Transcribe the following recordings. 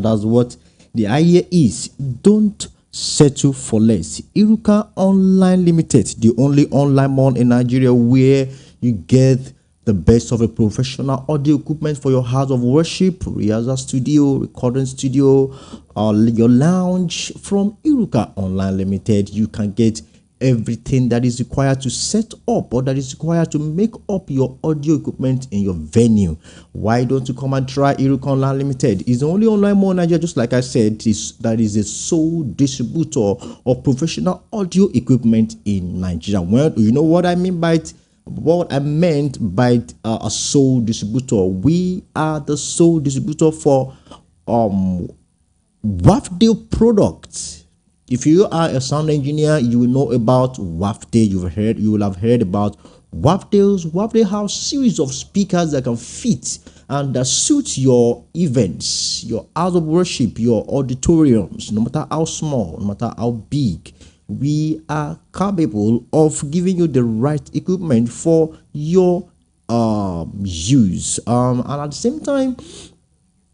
That's what the idea is. Don't settle for less. Irukka Online Limited, the only online mall in Nigeria where you get the best of a professional audio equipment for your house of worship, rehearsal studio, recording studio, or your lounge. From Irukka Online Limited, you can get everything that is required to set up or that is required to make up your audio equipment in your venue. Why don't you come and try Irukka Online Limited? It's the only online mall in Nigeria, just like I said, that is a sole distributor of professional audio equipment in Nigeria. Well, you know what I mean by it? What I meant by a sole distributor. We are the sole distributor for Wafdale products. If you are a sound engineer, you will know about Wafdale. You will have heard about Wafdale. Wafdale has series of speakers that can fit and that suit your events, your house of worship, your auditoriums, no matter how small, no matter how big. We are capable of giving you the right equipment for your use. And at the same time,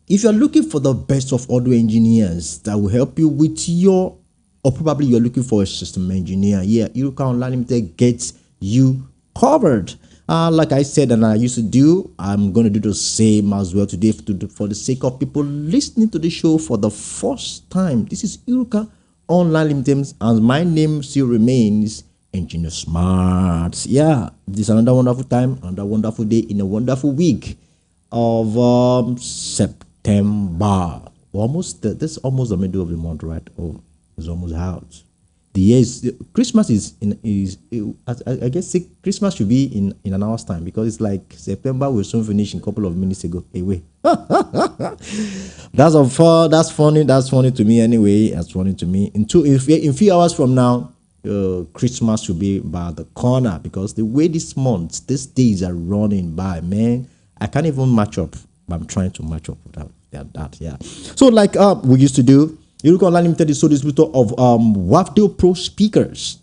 if you're looking for the best of audio engineers that will help you with your, or probably you're looking for a system engineer, Irukka Online Limited gets you covered. Like I said, and I used to do, I'm going to do the same as well today for the sake of people listening to the show for the first time. This is Irukka Online Limited, and my name still remains Engineer Smart. Yeah, this is another wonderful time, another wonderful day in a wonderful week of September. This almost the middle of the month, right? Oh, it's almost out. The year is Christmas I guess Christmas should be in an hour's time, because it's like September will soon finish in a couple of minutes ago. Anyway, that's funny. That's funny to me anyway. That's funny to me. In few hours from now, Christmas should be by the corner, because the way these days are running by, man, I can't even match up. But I'm trying to match up with that. Yeah. So like we used to do, Irukka Online Limited is so distributor of Wafdale Pro speakers,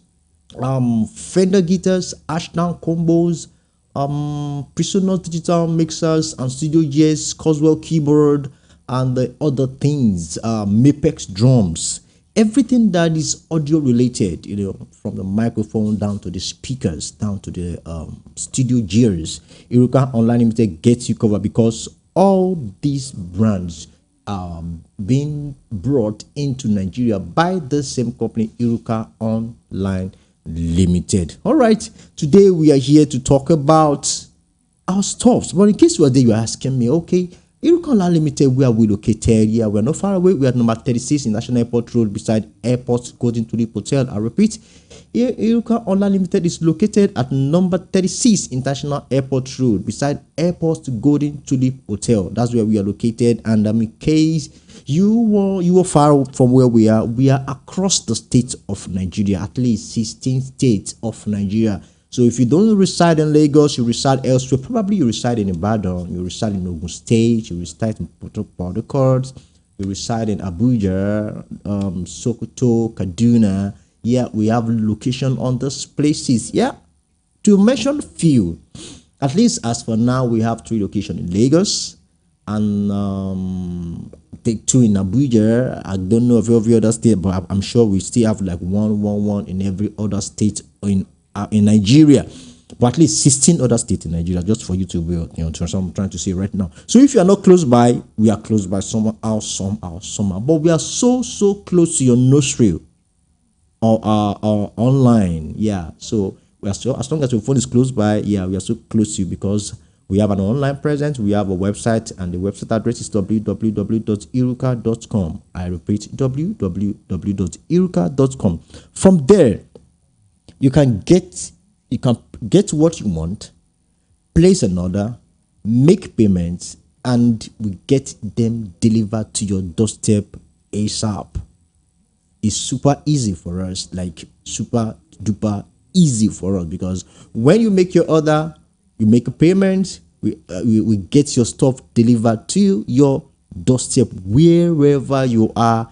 Fender guitars, Ashdown combos, Presonus digital mixers and studio gears, Coswell keyboard, and the other things, Mapex drums, everything that is audio related, from the microphone down to the speakers, down to the studio gears. Irukka Online Limited gets you covered, because all these brands being brought into Nigeria by the same company, Irukka Online Limited. All right, today we are here to talk about our stuffs. But in case you are there, you're asking me, okay, Irukka Online Limited, where are we located? Yeah, we're not far away. We are at number 36 National Airport Road, beside Airport Golden Tulip Hotel. I repeat, Irukka Online Limited is located at number 36 International Airport Road, beside Airport Golden Tulip Hotel. That's where we are located. And in case you were far from where we are across the state of Nigeria, at least 16 states of Nigeria. So if you don't reside in Lagos, you reside elsewhere. Probably you reside in Ibadan, you reside in Ogun State, you reside in Port Harcourt, you reside in Abuja, Sokoto, Kaduna. Yeah, we have location on those places. Yeah, to mention few, at least as for now, we have 3 locations in Lagos and 2 in Abuja. I don't know of every other state, but I'm sure we still have like one in every other state in Nigeria, but at least 16 other states in Nigeria, just for you to be, so I'm trying to say right now. So if you are not close by, we are close by somehow, but we are so close to your nostril or online. Yeah, so we are so, as long as your phone is close by, yeah, we are so close to you, because we have an online presence, we have a website, and the website address is www.irukka.com. I repeat, www.irukka.com. From there, you can get what you want, place an order, make payments, and we get them delivered to your doorstep ASAP. It's super easy for us, like super duper easy for us, because when you make your order, you make a payment, we get your stuff delivered to your doorstep wherever you are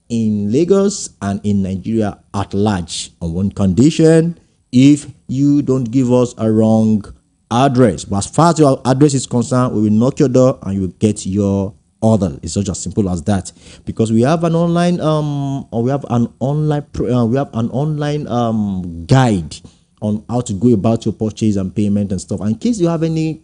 in Lagos and in Nigeria at large, on one condition: if you don't give us a wrong address. But as far as your address is concerned, we will knock your door and you will get your other. It's just as simple as that, because we have an online guide on how to go about your purchase and payment and stuff. And in case you have any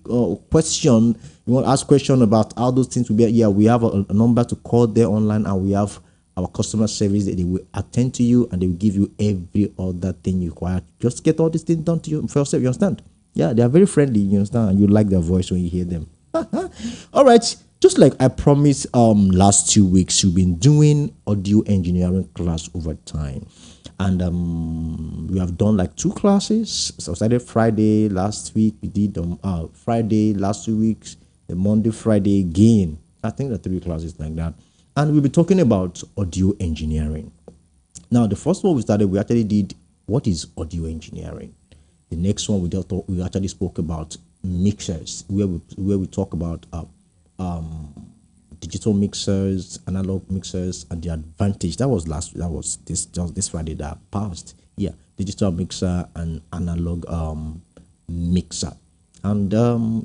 question, you want to ask question about how those things will be, yeah, we have a number to call there online, and we have our customer service that they will attend to you, and they will give you every other thing you require. Just get all these things done to you for yourself. You understand? Yeah, they are very friendly. You understand? And you like their voice when you hear them. All right. Just like I promised, last 2 weeks we've been doing audio engineering class over time, and we have done like 2 classes. So I started Friday last week. We did Friday last 2 weeks, the Monday, Friday again. I think the 3 classes like that, and we'll be talking about audio engineering. Now, the first one we started, we actually did what is audio engineering. The next one we actually spoke about mixers, where we talk about digital mixers, analog mixers, and the advantage. That was this Friday that passed. Yeah, digital mixer and analog mixer. And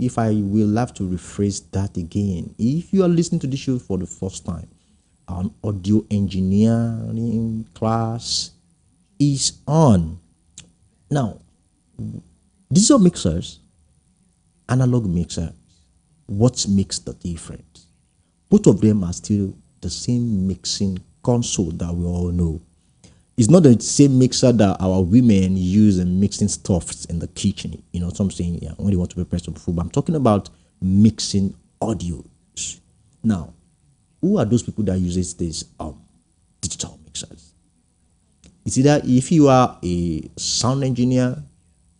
if I will have to rephrase that again, if you are listening to this show for the first time, an audio engineering class is on. Now, digital mixers, analog mixers, what makes the difference? Both of them are still the same mixing console that we all know. It's not the same mixer that our women use in mixing stuffs in the kitchen. You know what I'm saying? Yeah, when they want to prepare some food. But I'm talking about mixing audios. Now, who are those people that uses these digital mixers? It's either if you are a sound engineer,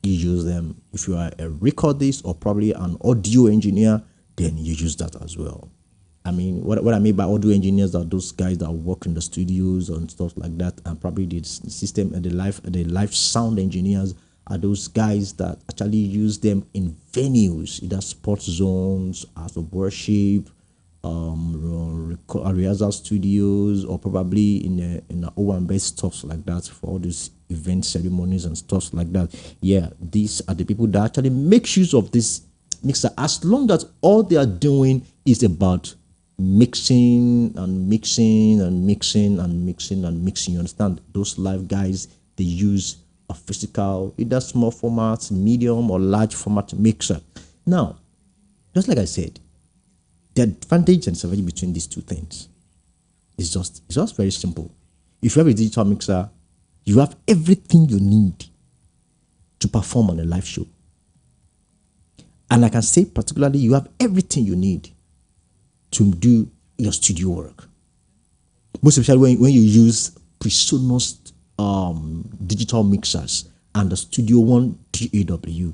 you use them. If you are a recordist or probably an audio engineer, then you use that as well. I mean, what I mean by audio engineers are those guys that work in the studios and stuff like that, and probably the system and the live sound engineers are those guys that actually use them in venues, either sports zones, house of worship, rehearsal studios, or probably in a O&B stuff like that for all these event ceremonies and stuff like that. Yeah, these are the people that actually make use of this mixer, as long as all they are doing is about mixing and mixing and mixing and mixing and mixing. You understand? Those live guys, they use a physical, either small format, medium or large format mixer. Now, just like I said, the advantage and disadvantage between these two things is just very simple. If you have a digital mixer, you have everything you need to perform on a live show. And I can say particularly, you have everything you need to do your studio work. Most especially when you use Presonus digital mixers and the Studio One DAW.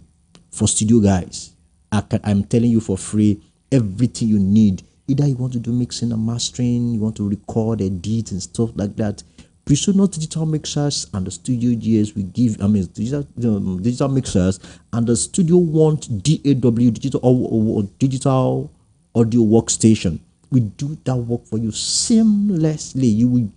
For studio guys, I'm telling you for free, everything you need. Either you want to do mixing and mastering, you want to record, edit and stuff like that. Presonus digital mixers and the Studio GS we give, digital mixers and the Studio One DAW digital audio workstation. We do that work for you seamlessly. You will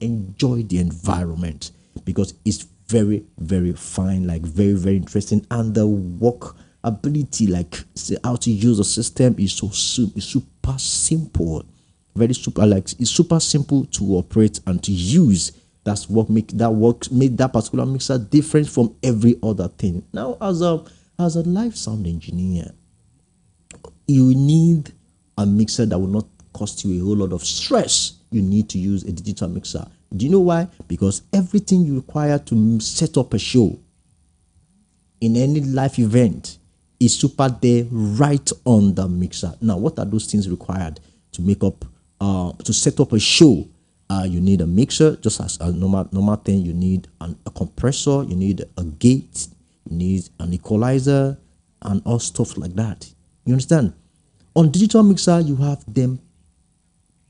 enjoy the environment because it's very, very fine, like very, very interesting, and the work ability, like how to use the system is super simple. Very super, like it's super simple to operate and to use. That's what make that particular mixer different from every other thing. Now, as a live sound engineer, you need a mixer that will not cost you a whole lot of stress. You need to use a digital mixer. Do you know why? Because everything you require to set up a show in any live event is super there right on the mixer. Now, what are those things required to make up to set up a show? You need a mixer, just as a normal thing. You need a compressor, you need a gate, you need an equalizer, and all stuff like that. You understand? On digital mixer, you have them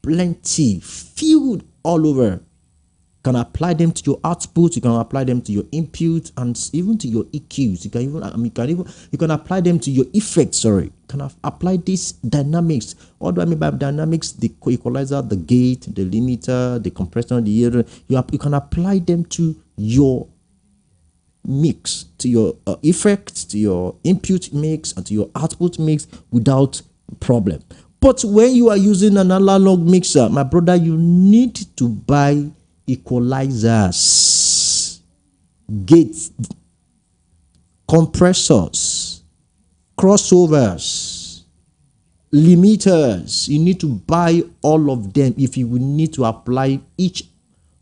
plenty, filled all over. You can apply them to your output, you can apply them to your input, and even to your EQs. You can apply them to your effects. You can apply these dynamics. What do I mean by dynamics? The equalizer, the gate, the limiter, the compressor, the ear. You can apply them to your mix, to your effects, to your input mix, and to your output mix without problem. But when you are using an analog mixer, my brother, you need to buy equalizers, gates, compressors, crossovers, limiters. You need to buy all of them if you will need to apply you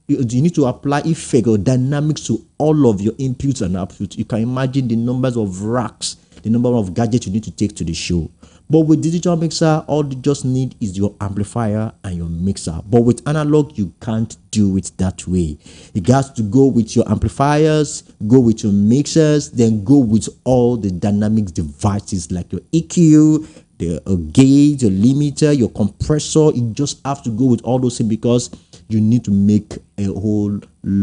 need to apply effect or dynamics to all of your inputs and outputs. You can imagine the numbers of racks, the number of gadgets you need to take to the show. But with digital mixer, all you just need is your amplifier and your mixer. But with analog, you can't do it that way. You got to go with your amplifiers, go with your mixers, then go with all the dynamics devices like your EQ, the gauge, your limiter, your compressor. You just have to go with all those things because you need to make you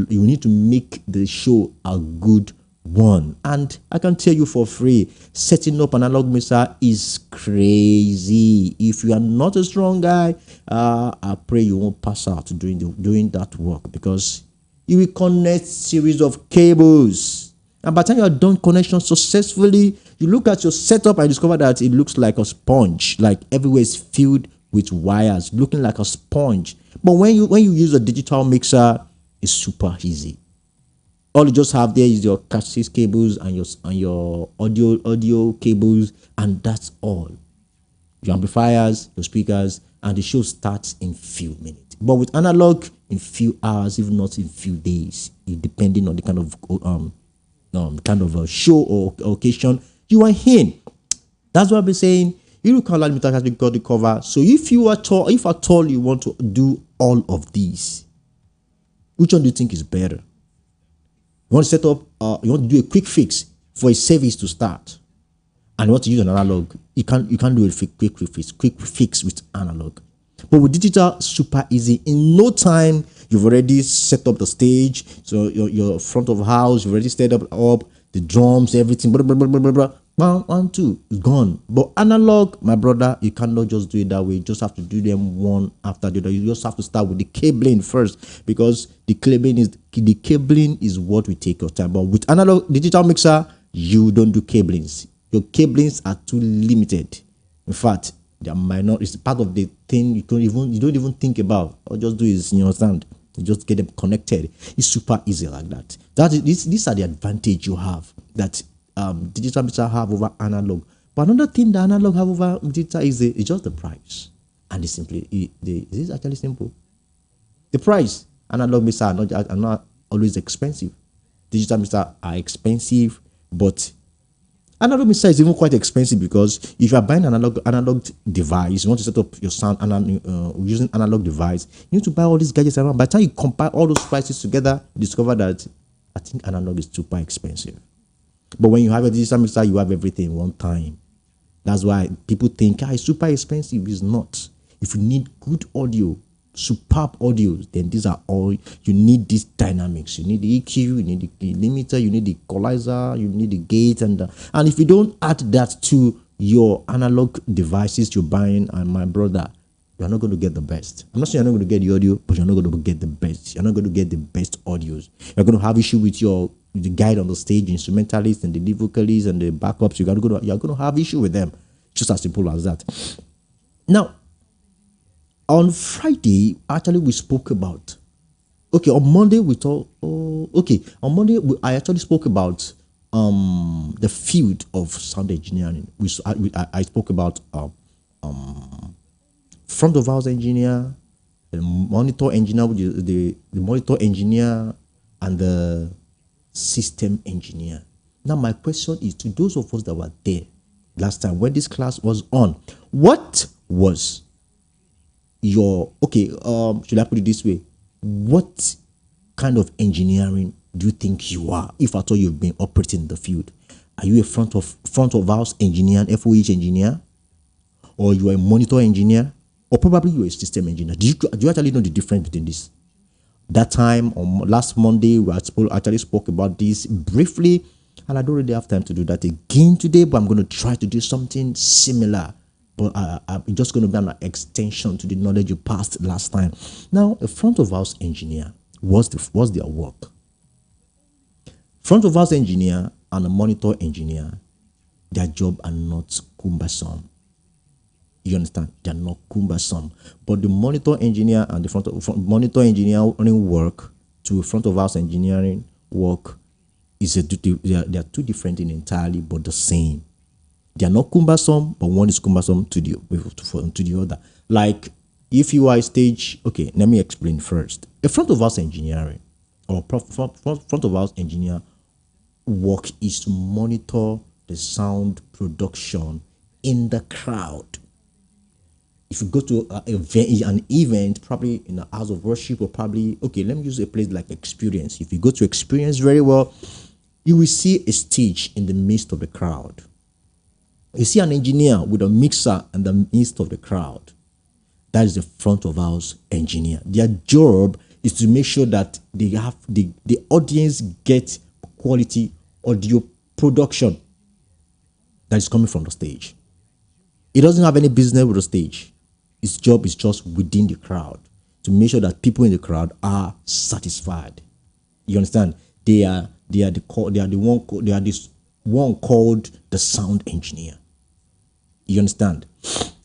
need to make the show a good one. And I can tell you for free, setting up an analog mixer is crazy. If you are not a strong guy, I pray you won't pass out doing that work, because you will connect series of cables, and by the time you are done connection successfully, you look at your setup and discover that it looks like a sponge, like everywhere is filled with wires, looking like a sponge. But when you use a digital mixer, it's super easy. All you just have there is your Cat6 cables and your audio cables, and that's all. Your amplifiers, your speakers, and the show starts in few minutes. But with analog, in few hours, if not in few days, depending on the kind of a show or occasion you are in. That's what I've been saying. Irukka limiter has been got the cover. So if at all you want to do all of these, which one do you think is better? You want to set up, you want to do a quick fix for a service to start, and you want to use an analog. You can't do a quick fix with analog. But with digital, super easy. In no time, you've already set up the stage. So your front of house, you've already set up the drums, everything. Blah, blah, blah, blah, blah, blah. 1, 2, it's gone. But analog, my brother, you cannot just do it that way. You just have to do them one after the other. You just have to start with the cabling first, because the cabling is what will take your time. But with analog digital mixer, you don't do cablings. Your cablings are too limited. In fact, they are minor. It's part of the thing you don't even think about. All you just do is, you understand, you just get them connected. It's super easy like that. These are the advantage you have that digital mixer have over analog. But another thing that analog have over digital is just the price. And it's actually simple. The price. Analog mixer are not always expensive. Digital mixer are expensive, but analog mixer is even quite expensive, because if you are buying an analog device, you want to set up your sound using analog device, you need to buy all these gadgets around. By the time you compare all those prices together, you discover that I think analog is super expensive. But when you have a digital mixer, you have everything one time. That's why people think it's super expensive. It's not. If you need good audio, superb audio, then these are all you need. These dynamics, you need the EQ, you need the limiter, you need the equalizer, you need the gate, and if you don't add that to your analog devices you're buying, and my brother, you're not going to get the best. I'm not saying you're not going to get the audio, but you're not going to get the best. You're not going to get the best audios. You're going to have issue with the guide on the stage, instrumentalists and the lead vocalists and the backups. You're going to have issue with them. Just as simple as that. Now, on Friday, actually, we spoke about. On Monday I actually spoke about the field of sound engineering. I spoke about front of house engineer, the monitor engineer, the monitor engineer, and the system engineer. Now, my question is to those of us that were there last time when this class was on, what was your should I put it this way? What kind of engineering do you think you are, if at all you've been operating in the field? Are you a front of house engineer, an FOH engineer, or you are a monitor engineer, or probably you're a system engineer? Do you actually know the difference between this? That time on last Monday, we actually spoke about this briefly, and I don't really have time to do that again today, but I'm going to try to do something similar. But I'm just going to be an extension to the knowledge you passed last time. Now, a front of house engineer, what's their work? Front of house engineer and a monitor engineer, their job are not cumbersome. You understand? They're not cumbersome. But the monitor engineer and the monitor engineering work to front of house engineering work they are two different in entirely, but the same. They are not cumbersome, but one is cumbersome to the other. Like if you are a stage, okay, let me explain first. A front of house engineering or front of house engineer work is to monitor the sound production in the crowd. If you go to an event, probably in a house of worship, or probably, okay, let me use a place like Experience. If you go to Experience very well, you will see a stage in the midst of the crowd. You see an engineer with a mixer in the midst of the crowd. That is the front of house engineer. Their job is to make sure that they have the audience get quality audio production that is coming from the stage. It doesn't have any business with the stage. Its job is just within the crowd to make sure that people in the crowd are satisfied. You understand? They are this one called the sound engineer. You understand?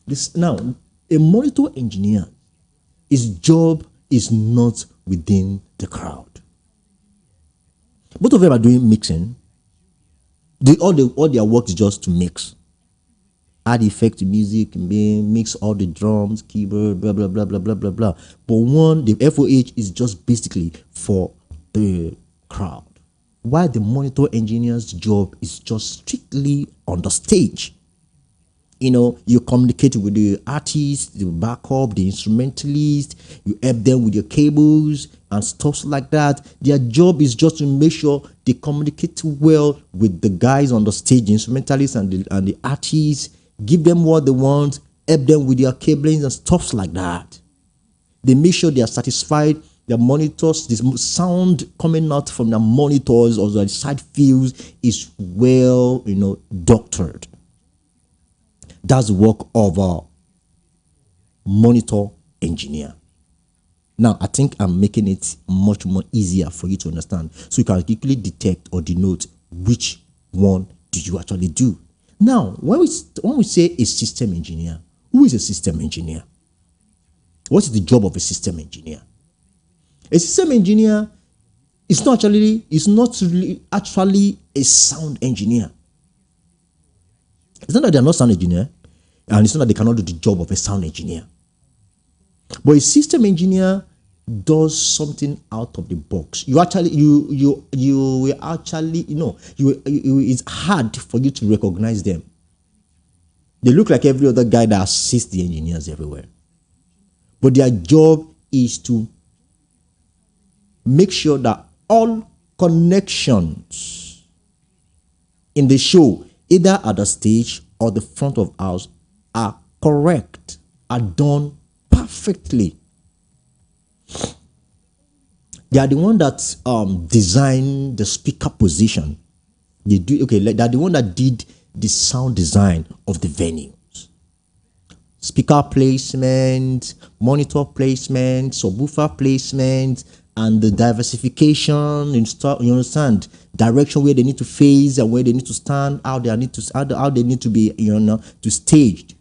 This now, a monitor engineer, his job is not within the crowd. Both of them are doing mixing. All their work is just to mix. Add effect to music, mix all the drums, keyboard, blah, blah, blah, blah, blah, blah, blah. But one, the FOH is just basically for the crowd. While the monitor engineer's job is just strictly on the stage. You know, you communicate with the artist, the backup, the instrumentalist, you help them with your cables and stuff like that. Their job is just to make sure they communicate well with the guys on the stage, the instrumentalists and the artists, give them what they want, help them with their cablings and stuff like that. They make sure they are satisfied. Their monitors, this sound coming out from their monitors or the side fields is well, doctored. That's the work of a monitor engineer. Now, I think I'm making it much more easier for you to understand, so you can quickly detect or denote which one do you actually do. Now, when we say a system engineer, who is a system engineer? What is the job of a system engineer? A system engineer is not really actually a sound engineer. It's not that they're not sound engineer, and it's not that they cannot do the job of a sound engineer. But a system engineer does something out of the box. It's hard for you to recognize them. They look like every other guy that assists the engineers everywhere. But their job is to make sure that all connections in the show, either at the stage or the front of house, are correct, are done perfectly. They are the one that design the speaker position. They're the one that did the sound design of the venues. Speaker placement, monitor placement, subwoofer placement, and the diversification, you understand, direction where they need to face and where they need to stand, how they need to be, to staged.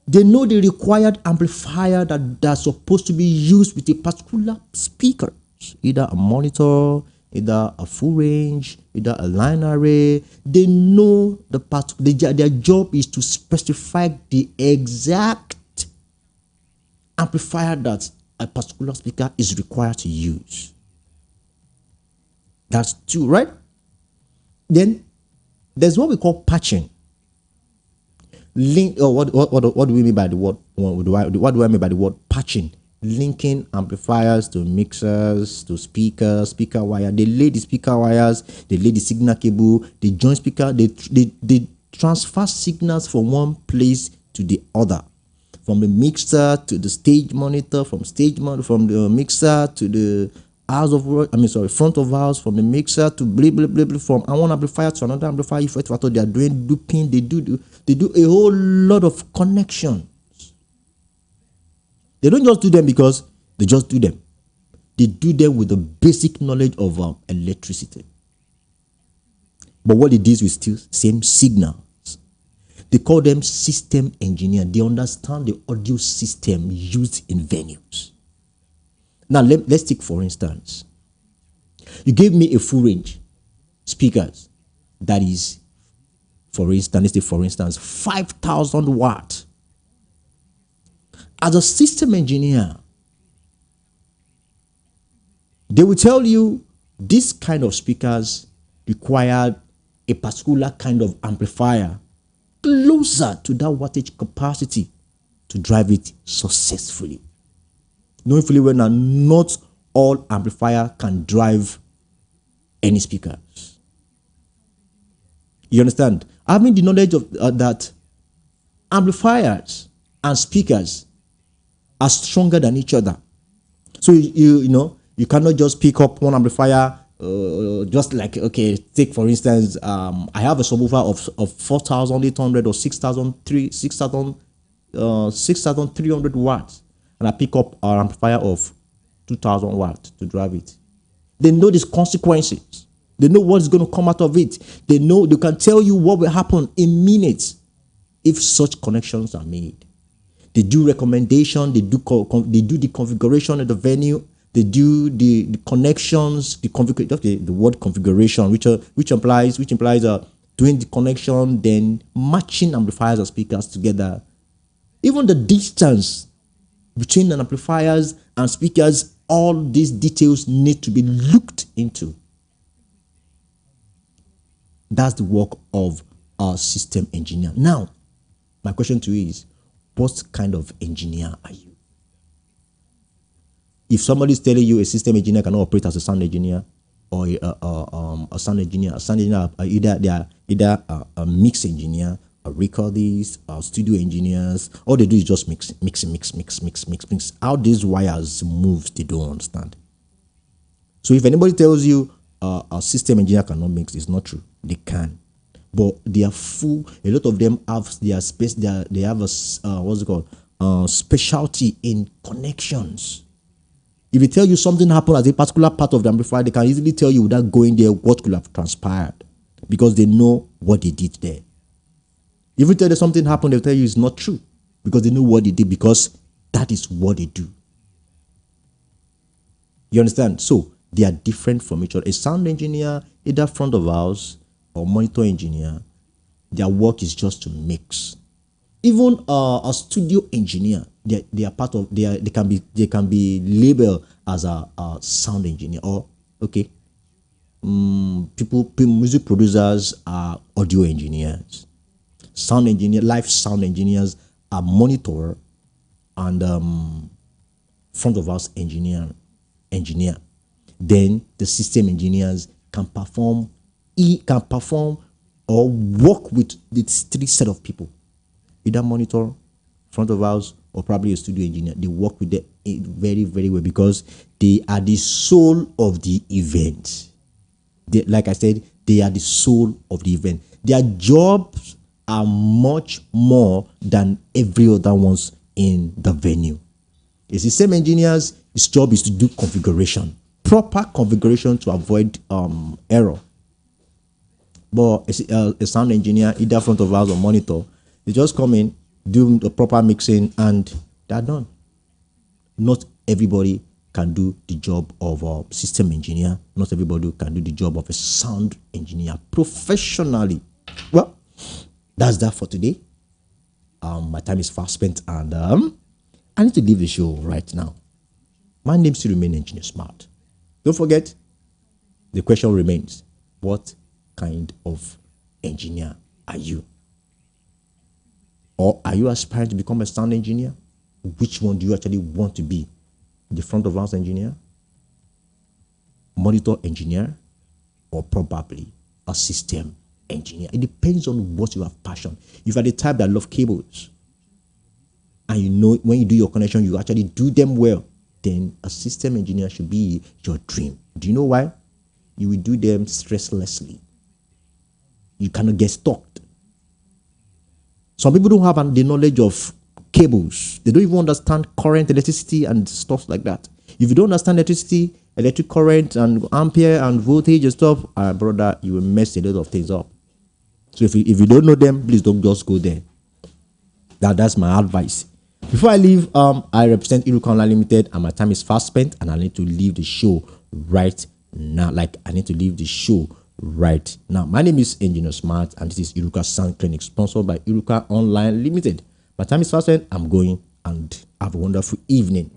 They know the required amplifier that's supposed to be used with a particular speaker, either a monitor, either a full range, either a line array. They know their job is to specify the exact amplifier that a particular speaker is required to use. That's two, right? Then there's what we call patching. What do we mean by the word? What do I mean by the word patching? Linking amplifiers to mixers to speaker wire. They lay the speaker wires, they lay the signal cable, they join speaker, they transfer signals from one place to the other, from the mixer to the stage monitor, from the mixer to the front of house, from the mixer to from one amplifier to another amplifier. If they are doing looping, they do a whole lot of connections. They don't just do them because they just do them. They do them with the basic knowledge of electricity. But what it is with still same signals. They call them system engineer. They understand the audio system used in venues. Now, let's take for instance. You gave me a full range speakers that is, for instance, 5,000 watts. As a system engineer, they will tell you this kind of speakers require a particular kind of amplifier closer to that wattage capacity to drive it successfully. Knowing fully well now, not all amplifier can drive any speakers. You understand? Having the knowledge of that amplifiers and speakers are stronger than each other. So you know, you cannot just pick up one amplifier, just like, okay, take for instance, I have a subwoofer of 4,800 or 6,300 watts, and I pick up an amplifier of 2,000 watts to drive it. They know these consequences. They know what's going to come out of it. They know, they can tell you what will happen in minutes if such connections are made. They do recommendation. They do the configuration of the venue. They do the connections, the word configuration, which implies doing the connection, then matching amplifiers and speakers together. Even the distance between the amplifiers and speakers, all these details need to be looked into. That's the work of our system engineer. Now, my question to you is, what kind of engineer are you? If somebody is telling you a system engineer cannot operate as a sound engineer or a sound engineer are either a mix engineer, a recordist, studio engineers. All they do is just mix. How these wires move, they don't understand. So if anybody tells you a system engineer cannot mix, it's not true. They can, but they are full. A lot of them have their space. They have a specialty in connections. If they tell you something happened at a particular part of the amplifier, they can easily tell you without going there what could have transpired, because they know what they did there. If you tell them something happened, they'll tell you it's not true, because they know what they did, because that is what they do. You understand? So they are different from each other. A sound engineer, either front of house or monitor engineer, their work is just to mix. Even a studio engineer, they are part of. They can be labeled as a sound engineer, or okay, music producers are audio engineers. Sound engineer, live sound engineers are monitor and front of house engineer. Then the system engineers can perform or work with these three set of people. Either monitor, front of house, or probably a studio engineer. They work with it very, very well, because they are the soul of the event. Like I said, they are the soul of the event. Their jobs are much more than every other ones in the venue. It's the same engineers. His job is to do configuration, proper configuration to avoid error. But a sound engineer, either front of house or monitor, they just come in, do the proper mixing, and they're done. Not everybody can do the job of a system engineer. Not everybody can do the job of a sound engineer professionally. Well, that's that for today. My time is fast spent, and I need to leave the show right now. My name still remains Engineer Smart. Don't forget, the question remains, what kind of engineer are you? Or are you aspiring to become a sound engineer? Which one do you actually want to be? The front of house engineer, monitor engineer, or probably a system engineer? It depends on what you have passion. If you are the type that love cables, and you know when you do your connection, you actually do them well, then a system engineer should be your dream. Do you know why? You will do them stresslessly. You cannot get stuck. Some people don't have the knowledge of cables. They don't even understand current, electricity, and stuff like that. If you don't understand electricity, electric current, and ampere, and voltage and stuff, brother, you will mess a lot of things up. So if you don't know them, please don't just go there. That's my advice. Before I leave, I represent Irukka Online Limited, and my time is fast spent, and I need to leave the show right now. I need to leave the show right now. My name is Engineer Smart, and this is Irukka Sound Clinic, sponsored by Irukka Online Limited. My time is fast spent. I'm going, and have a wonderful evening.